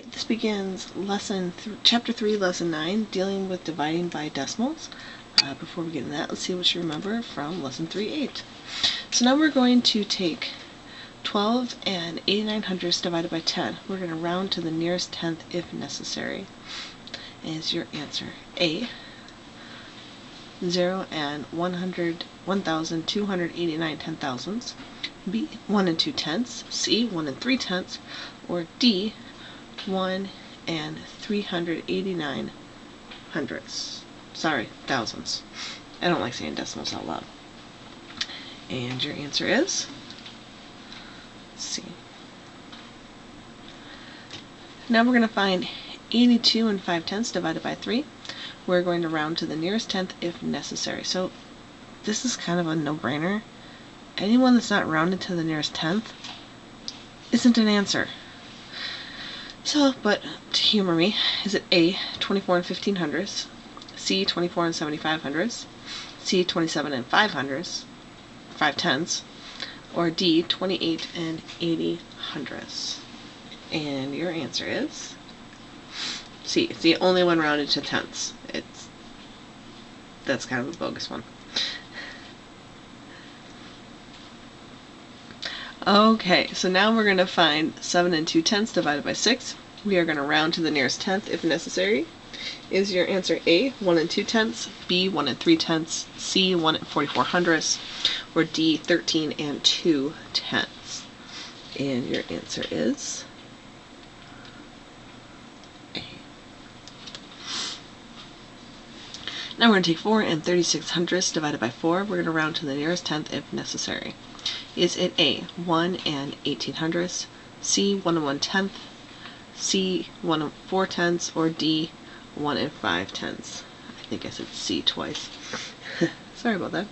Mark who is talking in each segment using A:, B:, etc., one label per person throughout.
A: Alright, this begins Chapter 3, Lesson 9, dealing with dividing by decimals. Before we get into that, let's see what you remember from Lesson 3.8. So now we're going to take 12 and 89/100 divided by 10. We're going to round to the nearest tenth if necessary. Is your answer A, 0 and 1,289 10,000s, B, 1 and 2 tenths, C, 1 and 3 tenths, or D, 1 and 389 hundredths. Sorry, thousands. I don't like saying decimals out loud. And your answer is C. Now we're going to find 82 and 5/10 divided by 3. We're going to round to the nearest tenth if necessary. So this is kind of a no-brainer. Anyone that's not rounded to the nearest tenth isn't an answer. So, but to humor me, is it A, 24 and 15/100, C, 24 and 75/100, C, 27 and 5/10, or D, 28 and 80/100? And your answer is C. It's the only one rounded to tenths. That's kind of a bogus one. Okay, so now we're going to find 7 and 2/10 divided by 6. We are going to round to the nearest tenth if necessary. Is your answer A, 1 and 2/10, B, 1 and 3/10, C, 1 and 44/100, or D, 13 and 2/10? And your answer is A. Now we're going to take 4 and 36/100 divided by 4. We're going to round to the nearest tenth if necessary. Is it A, 1 and 18/100, C, 1 and 1/10, C, 1 and 4/10, or D, 1 and 5/10? I think I said C twice. Sorry about that.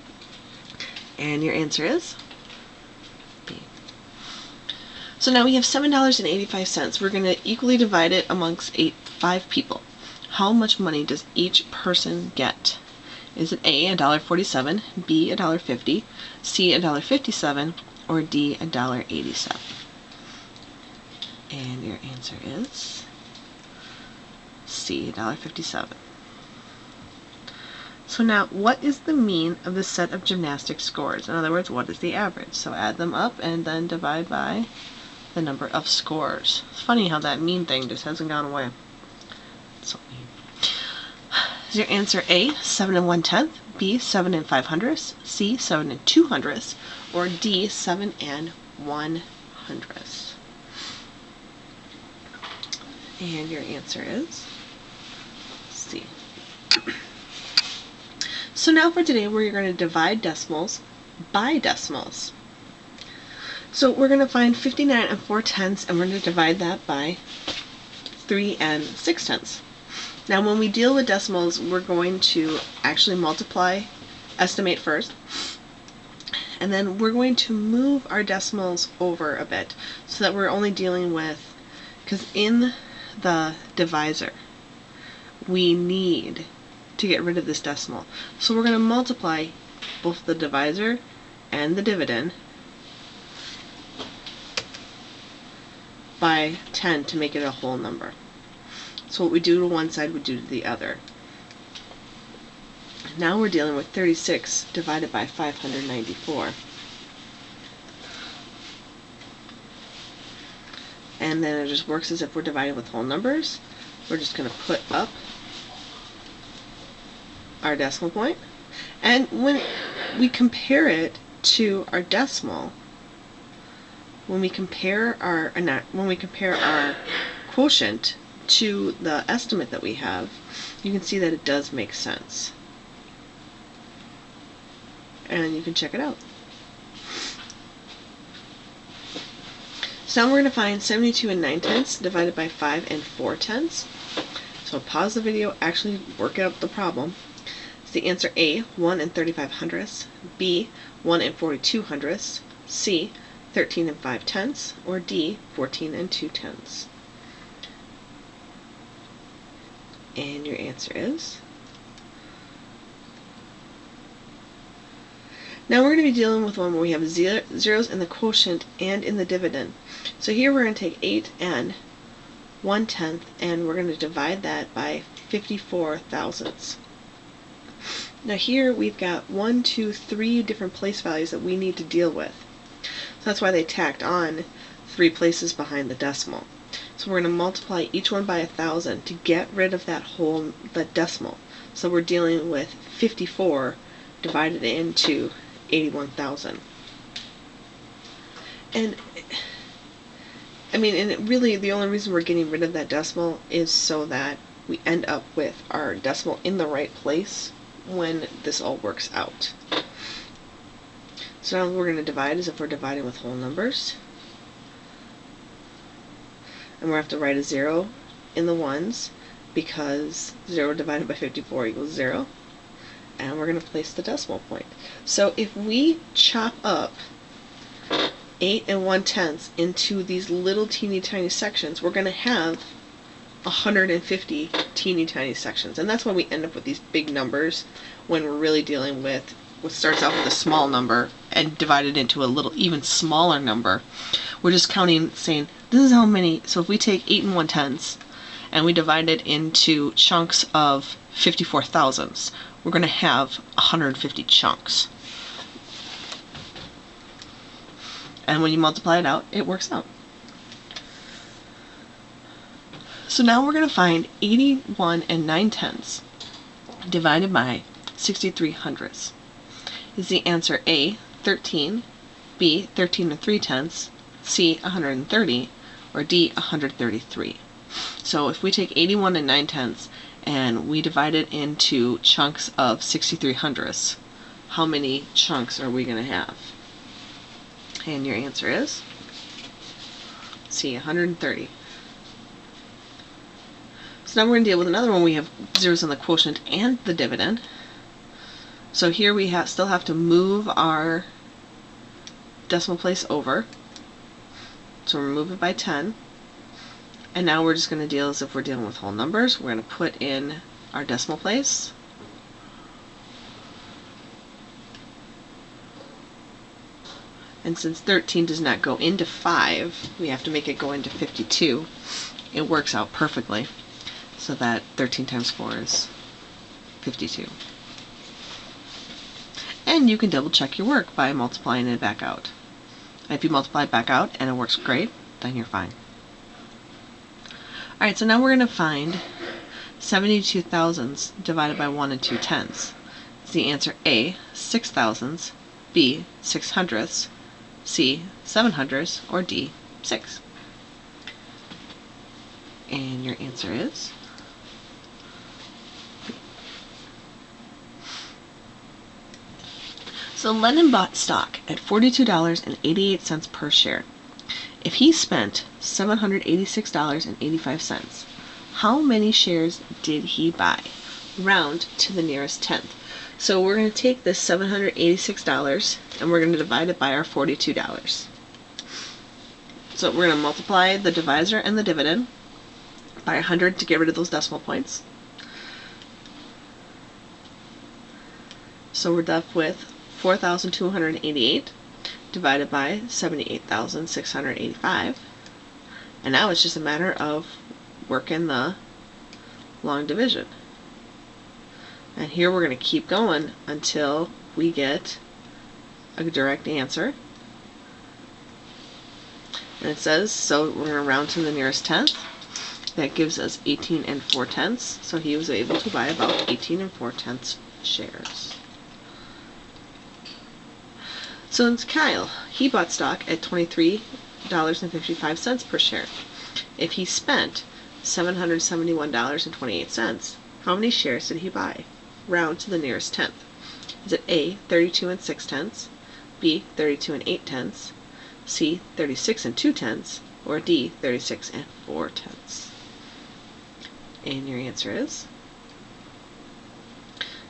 A: And your answer is B. So now we have $7.85. We're going to equally divide it amongst 5 people. How much money does each person get? Is it A, $1.47, B, $1.50, C, $1.57, or D, $1.87? And your answer is C, $1.57. So now, what is the mean of the set of gymnastic scores? In other words, what is the average? So add them up and then divide by the number of scores. It's funny how that mean thing just hasn't gone away. So mean. Is your answer A, 7 and 1/10, B, 7 and 5/100, C, 7 and 2/100, or D, 7 and 1/100? And your answer is C. So now for today, we're going to divide decimals by decimals. So we're going to find 59 and 4/10, and we're going to divide that by 3 and 6/10. Now when we deal with decimals, we're going to actually multiply, estimate first, and then we're going to move our decimals over a bit so that we're only dealing with, because in the divisor we need to get rid of this decimal. So we're going to multiply both the divisor and the dividend by 10 to make it a whole number. So what we do to one side, we do to the other. Now we're dealing with 36 divided by 594. And then it just works as if we're dividing with whole numbers. We're just going to put up our decimal point. And when we compare it to our decimal, when we compare our quotient to the estimate that we have, you can see that it does make sense. And you can check it out. So now we're going to find 72 and 9/10 divided by 5 and 4/10. So pause the video, actually work out the problem. Is the answer A, 1 and 35/100, B, 1 and 42/100, C, 13 and 5/10, or D, 14 and 2/10? And your answer is? Now we're going to be dealing with one where we have zeros in the quotient and in the dividend. So here we're going to take 8 and 1/10, and we're going to divide that by 54 thousandths. Now here we've got 1, 2, 3 different place values that we need to deal with. So that's why they tacked on 3 places behind the decimal. So we're going to multiply each one by 1,000 to get rid of that decimal. So we're dealing with 54 divided into 81,000. And really the only reason we're getting rid of that decimal is so that we end up with our decimal in the right place when this all works out. So now we're going to divide as if we're dividing with whole numbers. And we're going to have to write a 0 in the ones because 0 divided by 54 equals 0. And we're going to place the decimal point. So if we chop up 8 1/10 into these little teeny tiny sections, we're going to have 150 teeny tiny sections. And that's why we end up with these big numbers when we're really dealing with what starts out with a small number and divided into a little even smaller number. We're just counting, saying this is how many. So if we take 8 1/10 and we divide it into chunks of 54 thousandths, we're going to have 150 chunks. And when you multiply it out, it works out. So now we're going to find 81 9/10 divided by 63 hundredths. Is the answer A, 13, B, 13 3/10, C, 130, or D, 133? So if we take 81 9/10 and we divide it into chunks of 63 hundredths, how many chunks are we going to have? And your answer is C, 130. So now we're going to deal with another one. We have zeros in the quotient and the dividend. So here we still have to move our decimal place over. So we'll move it by 10. And now we're just going to deal as if we're dealing with whole numbers. We're going to put in our decimal place. And since 13 does not go into 5, we have to make it go into 52. It works out perfectly. So that 13 times 4 is 52. And you can double check your work by multiplying it back out. And if you multiply it back out and it works great, then you're fine. Alright, so now we're going to find 72 thousandths divided by 1 2/10. Is the answer A, 6 thousandths, B, 6 hundredths, C, 7 hundredths, or D, 6? And your answer is So Lennon bought stock at $42.88 per share. If he spent $786.85, how many shares did he buy? Round to the nearest tenth. So we're going to take this $786 and we're going to divide it by our $42. So we're going to multiply the divisor and the dividend by 100 to get rid of those decimal points. So we're left with 4,288 divided by 78,685. And now it's just a matter of working the long division. And here we're going to keep going until we get a direct answer. And it says, so we're going to round to the nearest tenth. That gives us 18 4/10. So he was able to buy about 18 4/10 shares. So it's Kyle. He bought stock at $23.55 per share. If he spent $771.28, how many shares did he buy? Round to the nearest tenth. Is it A, 32 6/10, B, 32 8/10, C, 36 2/10, or D, 36 4/10? And your answer is?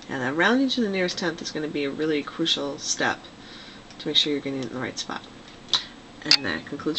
A: And that rounding to the nearest tenth is going to be a really crucial step to make sure you're getting it in the right spot. And that concludes your